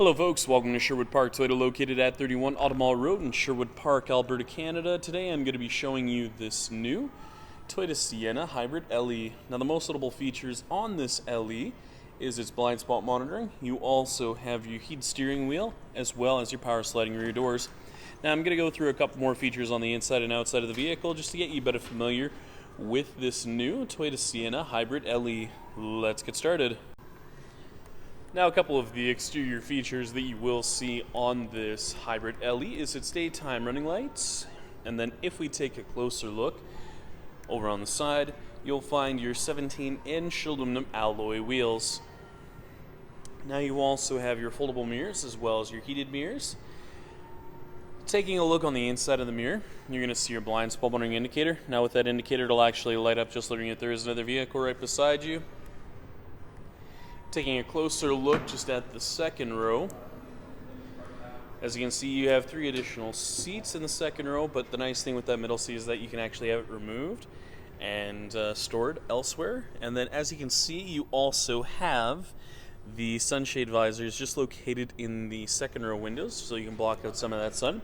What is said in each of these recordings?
Hello folks, welcome to Sherwood Park Toyota, located at 31 Automall Road in Sherwood Park, Alberta, Canada. Today I'm going to be showing you this new Toyota Sienna Hybrid LE. Now the most notable features on this LE is its blind spot monitoring. You also have your heated steering wheel as well as your power sliding rear doors. Now I'm going to go through a couple more features on the inside and outside of the vehicle just to get you better familiar with this new Toyota Sienna Hybrid LE. Let's get started. Now a couple of the exterior features that you will see on this Hybrid LE is its daytime running lights, and then if we take a closer look over on the side, you'll find your 17-inch aluminum alloy wheels. Now you also have your foldable mirrors as well as your heated mirrors. Taking a look on the inside of the mirror, you're going to see your blind spot monitoring indicator. Now with that indicator, it'll actually light up just letting you know there is another vehicle right beside you. Taking a closer look just at the second row, as you can see, you have 3 additional seats in the second row, but the nice thing with that middle seat is that you can actually have it removed and stored elsewhere. And then as you can see, you also have the sunshade visors just located in the second row windows, so you can block out some of that sun.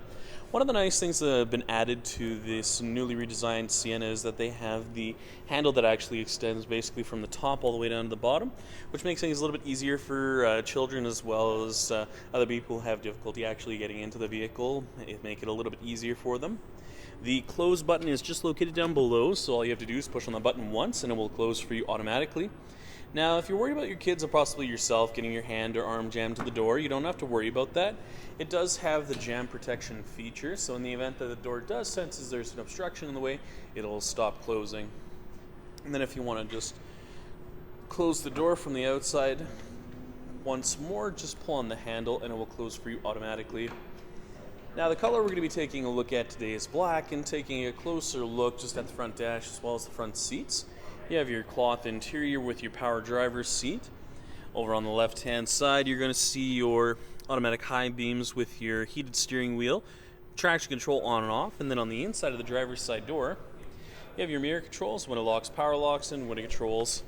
One of the nice things that have been added to this newly redesigned Sienna is that they have the handle that actually extends basically from the top all the way down to the bottom, which makes things a little bit easier for children as well as other people who have difficulty actually getting into the vehicle. It make it a little bit easier for them. The close button is just located down below, so all you have to do is push on the button once and it will close for you automatically. Now, if you're worried about your kids or possibly yourself getting your hand or arm jammed to the door, you don't have to worry about that. It does have the jam protection feature, so in the event that the door does sense there's an obstruction in the way, it'll stop closing. And then if you want to just close the door from the outside once more, just pull on the handle and it will close for you automatically. Now the color we're going to be taking a look at today is black, and taking a closer look just at the front dash as well as the front seats. You have your cloth interior with your power driver's seat. Over on the left hand side, you're going to see your automatic high beams with your heated steering wheel, traction control on and off, and then on the inside of the driver's side door, you have your mirror controls, when it locks, power locks, and when it controls.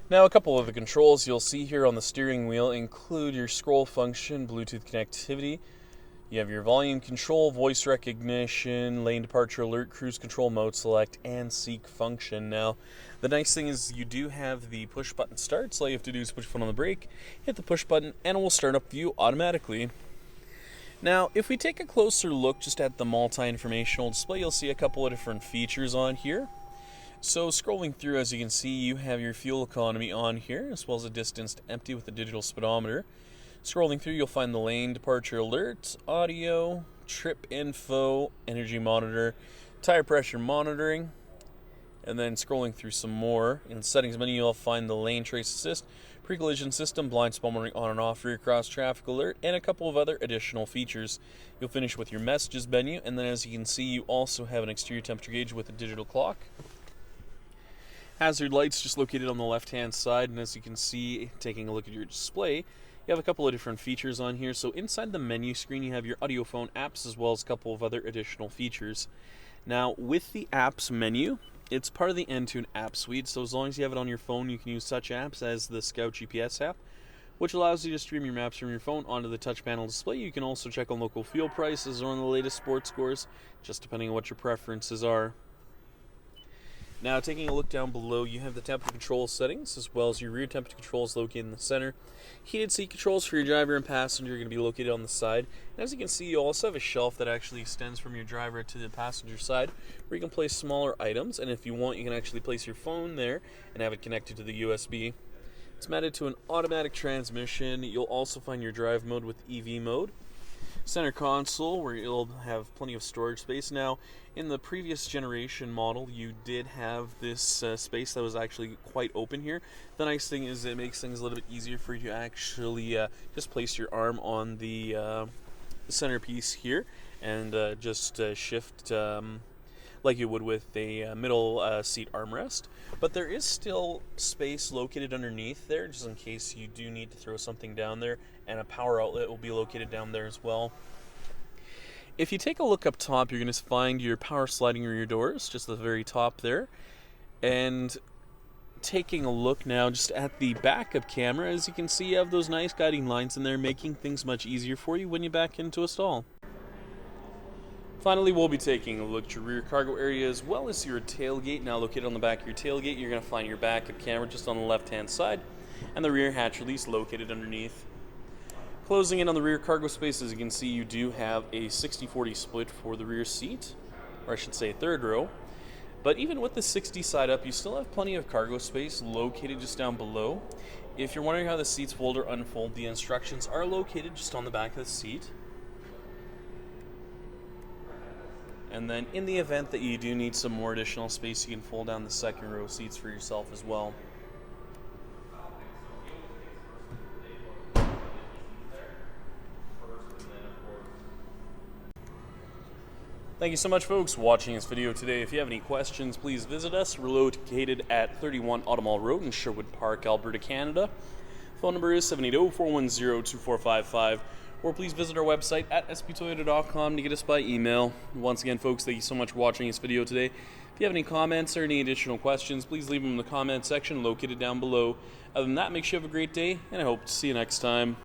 Now a couple of the controls you'll see here on the steering wheel include your scroll function, Bluetooth connectivity. You have your volume control, voice recognition, lane departure alert, cruise control, mode select, and seek function. Now, the nice thing is you do have the push button start, so all you have to do is push foot on the brake, hit the push button, and it will start up for you automatically. Now, if we take a closer look just at the multi-informational display, you'll see a couple of different features on here. So scrolling through, as you can see, you have your fuel economy on here, as well as a distance to empty with a digital speedometer. Scrolling through, you'll find the lane departure alert, audio, trip info, energy monitor, tire pressure monitoring, and then scrolling through some more. In the settings menu, you'll find the lane trace assist, pre-collision system, blind spot monitoring on and off, rear cross traffic alert, and a couple of other additional features. You'll finish with your messages menu, and then as you can see, you also have an exterior temperature gauge with a digital clock. Hazard lights just located on the left-hand side, and as you can see, taking a look at your display, you have a couple of different features on here. So inside the menu screen, you have your audio phone apps as well as a couple of other additional features. Now, with the apps menu, it's part of the Entune app suite. So as long as you have it on your phone, you can use such apps as the Scout GPS app, which allows you to stream your maps from your phone onto the touch panel display. You can also check on local fuel prices or on the latest sports scores, just depending on what your preferences are. Now, taking a look down below, you have the temperature control settings, as well as your rear temperature controls located in the center. Heated seat controls for your driver and passenger are going to be located on the side. And as you can see, you also have a shelf that actually extends from your driver to the passenger side, where you can place smaller items. And if you want, you can actually place your phone there and have it connected to the USB. It's mounted to an automatic transmission. You'll also find your drive mode with EV mode. Center console, where you'll have plenty of storage space. Now, in the previous generation model, you did have this space that was actually quite open here. The nice thing is it makes things a little bit easier for you to actually just place your arm on the centerpiece here and just shift like you would with a middle seat armrest. But there is still space located underneath there, just in case you do need to throw something down there, and a power outlet will be located down there as well. If you take a look up top, you're going to find your power sliding rear doors, just at the very top there. And taking a look now just at the backup camera, as you can see you have those nice guiding lines in there, making things much easier for you when you back into a stall. Finally, we'll be taking a look at your rear cargo area as well as your tailgate. Now located on the back of your tailgate, you're going to find your backup camera just on the left-hand side and the rear hatch release located underneath. Closing in on the rear cargo space, as you can see, you do have a 60-40 split for the rear seat, or I should say third row. But even with the 60 side up, you still have plenty of cargo space located just down below. If you're wondering how the seats fold or unfold, the instructions are located just on the back of the seat. And then in the event that you do need some more additional space, you can fold down the second row seats for yourself as well. Thank you so much, folks, for watching this video today. If you have any questions, please visit us. We're located at 31 Automall Road in Sherwood Park, Alberta, Canada. Phone number is 780-410-2455. Or please visit our website at sptoyota.com to get us by email. Once again, folks, thank you so much for watching this video today. If you have any comments or any additional questions, please leave them in the comment section located down below. Other than that, make sure you have a great day, and I hope to see you next time.